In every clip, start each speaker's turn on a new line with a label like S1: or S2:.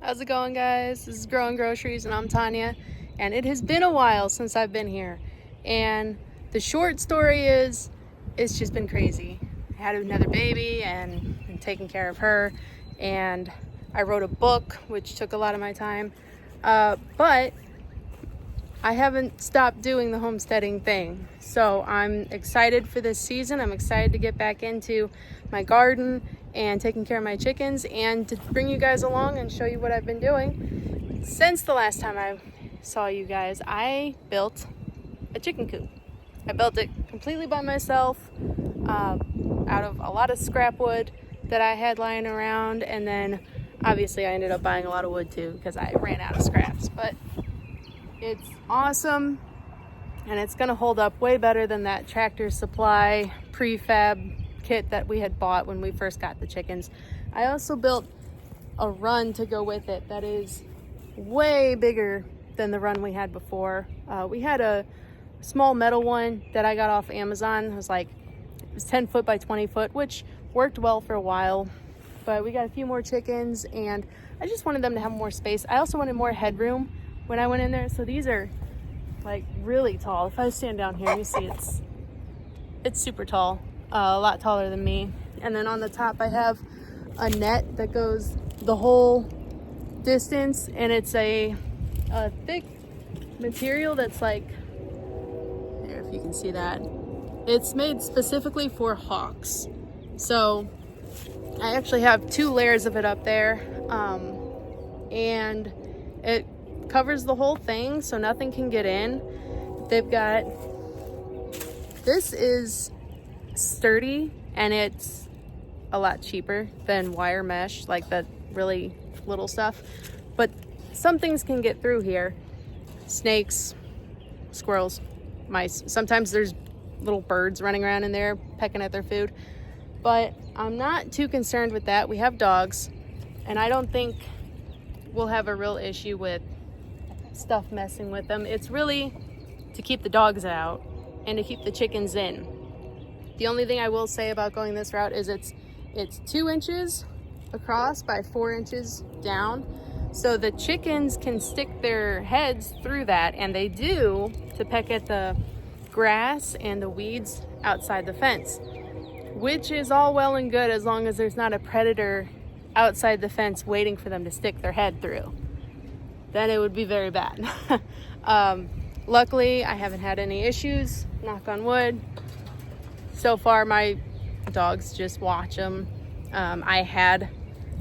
S1: How's it going, guys? This is Growing Groceries and I'm Tanya, and it has been a while since I've been here, and the short story is it's just been crazy. I had another baby and I'm taking care of her, and I wrote a book which took a lot of my time, but I haven't stopped doing the homesteading thing. So I'm excited for this season. I'm excited to get back into my garden and taking care of my chickens and to bring you guys along and show you what I've been doing. Since the last time I saw you guys, I built a chicken coop. I built it completely by myself out of a lot of scrap wood that I had lying around, and then obviously I ended up buying a lot of wood too because I ran out of scraps. But it's awesome, and it's gonna hold up way better than that Tractor Supply prefab kit that we had bought when we first got the chickens. I also built a run to go with it that is way bigger than the run we had before. We had a small metal one that I got off Amazon. It was 10 foot by 20 foot, which worked well for a while, but we got a few more chickens and I just wanted them to have more space. I also wanted more headroom when I went in there. So these are like really tall. If I stand down here, you see it's super tall, a lot taller than me. And then on the top I have a net that goes the whole distance, and it's a thick material that's like, here, if you can see that, it's made specifically for hawks. So I actually have 2 layers of it up there, and it covers the whole thing so nothing can get in. They've got, this is sturdy and it's a lot cheaper than wire mesh, like the really little stuff, but some things can get through here. Snakes, squirrels, mice. Sometimes there's little birds running around in there pecking at their food, but I'm not too concerned with that. We have dogs, and I don't think we'll have a real issue with stuff messing with them. It's really to keep the dogs out and to keep the chickens in. The only thing I will say about going this route is it's 2 inches across by 4 inches down, so the chickens can stick their heads through that, and they do, to peck at the grass and the weeds outside the fence, which is all well and good as long as there's not a predator outside the fence waiting for them to stick their head through. Then it would be very bad. Luckily, I haven't had any issues, knock on wood. So far, my dogs just watch them. I had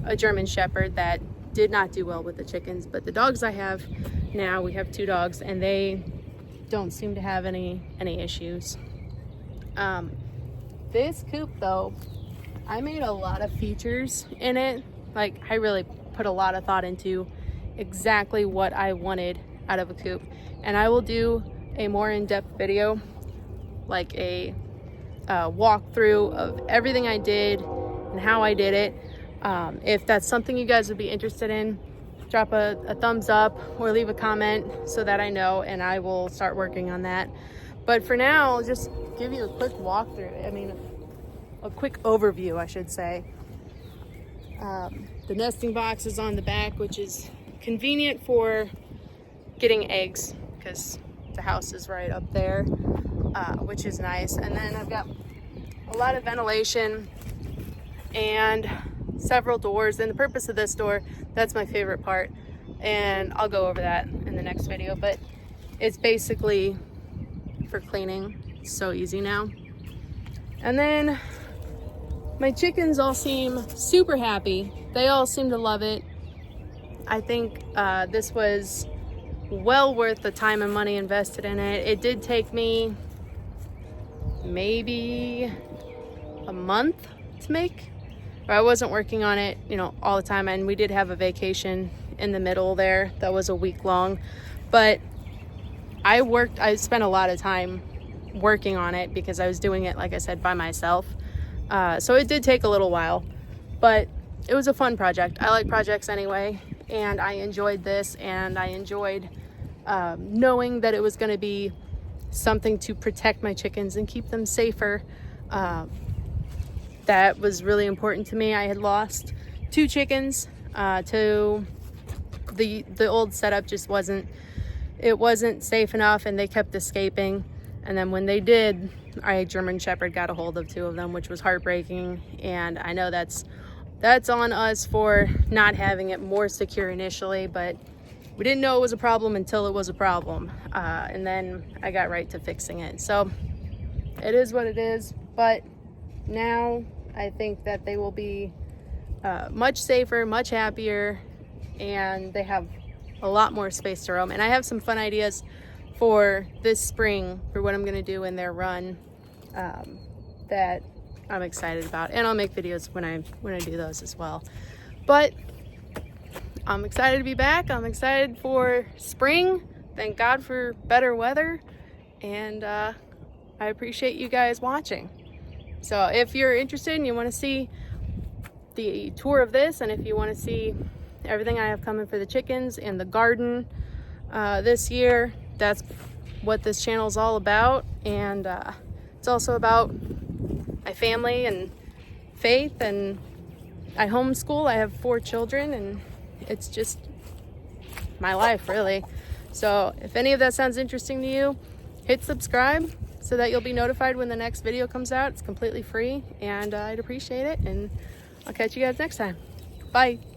S1: a German Shepherd that did not do well with the chickens, but the dogs I have now, we have 2 dogs, and they don't seem to have any issues. This coop, though, I made a lot of features in it. Like, I really put a lot of thought into exactly what I wanted out of a coop, and I will do a more in-depth video, like a walkthrough of everything I did and how I did it. If that's something you guys would be interested in, drop a thumbs up or leave a comment so that I know, and I will start working on that. But for now, I'll just give you a quick walkthrough. I mean, a quick overview, I should say. The nesting box is on the back, which is convenient for getting eggs because the house is right up there, which is nice. And then I've got a lot of ventilation and several doors, and the purpose of this door, that's my favorite part, and I'll go over that in the next video, but it's basically for cleaning. It's so easy now. And then my chickens all seem super happy. They all seem to love it. I think this was well worth the time and money invested in it. It did take me maybe a month to make, or I wasn't working on it, all the time. And we did have a vacation in the middle there that was a week long, but I spent a lot of time working on it because I was doing it, like I said, by myself. So it did take a little while, but it was a fun project. I like projects anyway, and I enjoyed this, and I enjoyed knowing that it was going to be something to protect my chickens and keep them safer. That was really important to me. I had lost 2 chickens to the old setup just wasn't safe enough, and they kept escaping. And then when they did, our German Shepherd got a hold of 2 of them, which was heartbreaking. And I know that's on us for not having it more secure initially, but we didn't know it was a problem until it was a problem. And then I got right to fixing it. So it is what it is. But now I think that they will be much safer, much happier, and they have a lot more space to roam. And I have some fun ideas for this spring for what I'm gonna do in their run that I'm excited about, and I'll make videos when I do those as well. But I'm excited to be back. I'm excited for spring. Thank God for better weather, and I appreciate you guys watching. So if you're interested and you want to see the tour of this, and if you want to see everything I have coming for the chickens and the garden this year, that's what this channel is all about. And it's also about my family and faith, and I homeschool. I have 4 children, and it's just my life, really. So if any of that sounds interesting to you, hit subscribe so that you'll be notified when the next video comes out. It's completely free, and I'd appreciate it, and I'll catch you guys next time. Bye.